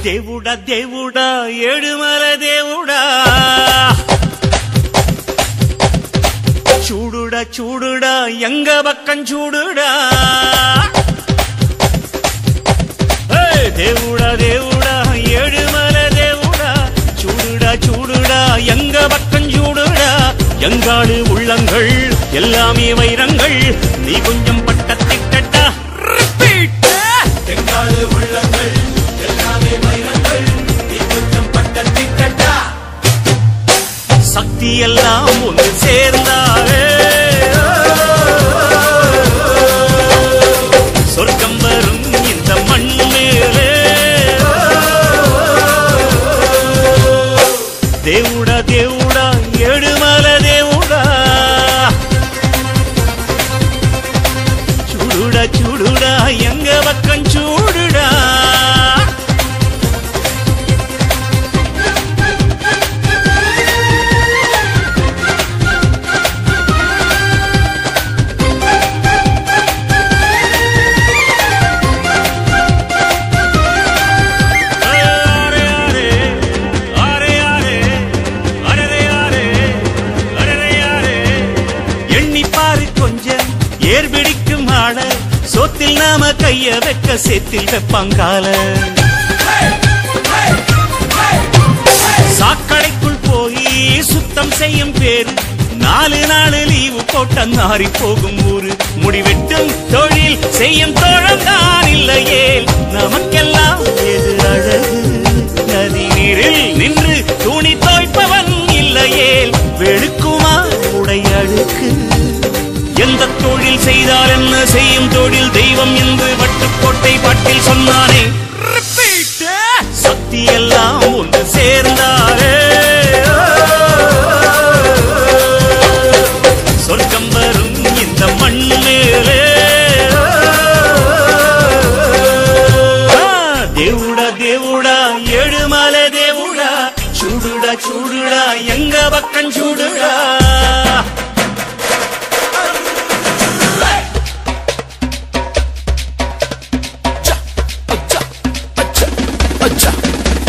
దేవుడా దేవుడా ఏడుమల దేవుడా చూడుడా చూడుడా ఎంగ పక్కం చూడుడా దేవుడా దేవుడా ఏడుమల దేవుడా చూடுடா చూடுடா எங்க பக்கம் சூடுடா எங்காடு உள்ளங்கள் எல்லாமே வைரங்கள் நீ கொஞ்சம் பட்டத்திட்டா ரிப்பீட் எங்காடு உள்ளங்கள் எல்லாமே வைரங்கள் நீ கொஞ்சம் பட்டத்திட்டா சக்தி எல்லாம் ஒன்று சேர்ந்தாரே சொர்க்கம் வரும் இந்த மண் மேலே దేవుడా దేవుడా ఏడుమల దేవుడా చూడుడా చూడుడా ఎంగ పక్కం చూడుడా ஏர்பிடிக்கும் ஆள சோத்தில் நாம கைய வைக்க சேத்தில் வெப்பாங்கால சாக்கடைக்குள் போய் சுத்தம் செய்யும் பேரு 4 நாள் லீவு போட்ட நாரி போகும் ஊரு முடிவெட்டும் தொழில் செய்யும் தோழம்தான் இல்லையே நமக்கெல்லாம் எது அழகு நதி நீரில் நின்று துணி தோய்ப்பவன் இல்லையே வெளுக்குமா உடை அழுக்கு எந்த தொழில் செய்தால் என்ன செய்யும் தொழில் தெய்வம் என்று வட்டுக்கோட்டை பாட்டில் சொன்னானே சக்தி எல்லாம் ஒன்று சேர்ந்தாரே சொர்க்கம் வரும் இந்த மண் மேலே దేవుడా దేవుడా ఏడుమల దేవుడా చూడుడా చూడుడా ఎంగ పక్కం చూడుడా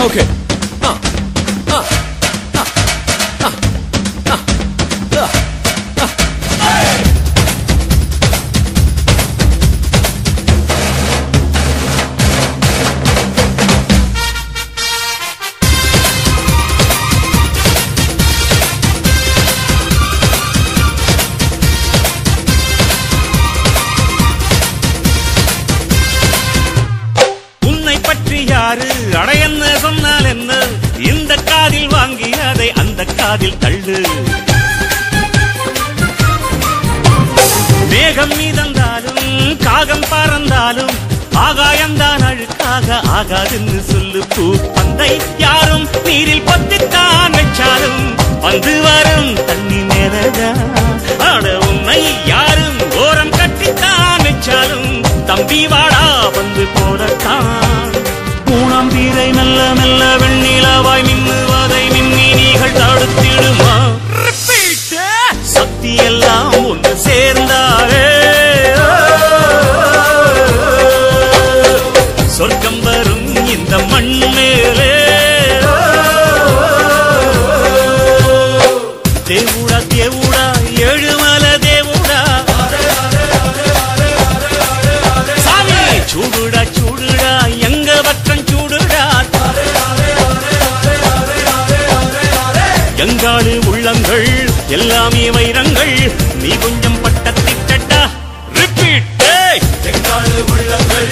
Okay. அடையன்னு சொன்னால் என்ன இந்த காதில் வாங்கி அதை அந்த காதில் தள்ளு மேகம் மீதந்தாலும் காகம் பறந்தாலும் ஆகாயம்தான் அழுக்காக ஆகாதுன்னு சொல்லு பூ பந்தை யாரும் நீரில் பத்தித்தான் வச்சாலும் வந்து வரும் தண்ணி மேலதான் ஆட உன்னை யாரும் ஓரம் கட்டித்தான் வச்சாலும் தம்பி வாடா வந்து போடத்தான் மூணாம் வீரை மெல்ல மெல்ல வெண்ணிலவாய் மின்னுவதை மின்னினிகள் தடுத்திடுமா சக்தி எல்லாம் ஒன்று சேர்ந்தாரே சொர்க்கம் வரும் இந்த மண் மேலே దేవుడా దేవుడా ఏడుమల దేవుడా சாமி చూడుడా చూడుడా ఎంగ పక్కం చూడుడా எங்காடு உள்ளங்கள் எல்லாமே வைரங்கள் நீ கொஞ்சம் பட்டத்திட்டா ரிப்பீட் எங்காடு உள்ளங்கள்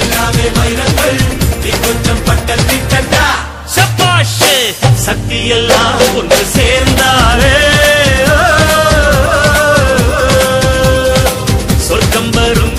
எல்லாமே வைரங்கள் நீ கொஞ்சம் பட்டத்திட்டா சபாஷ் சக்தி எல்லாம் ஒன்று சேர்ந்தாரே சொர்க்கம் வரும்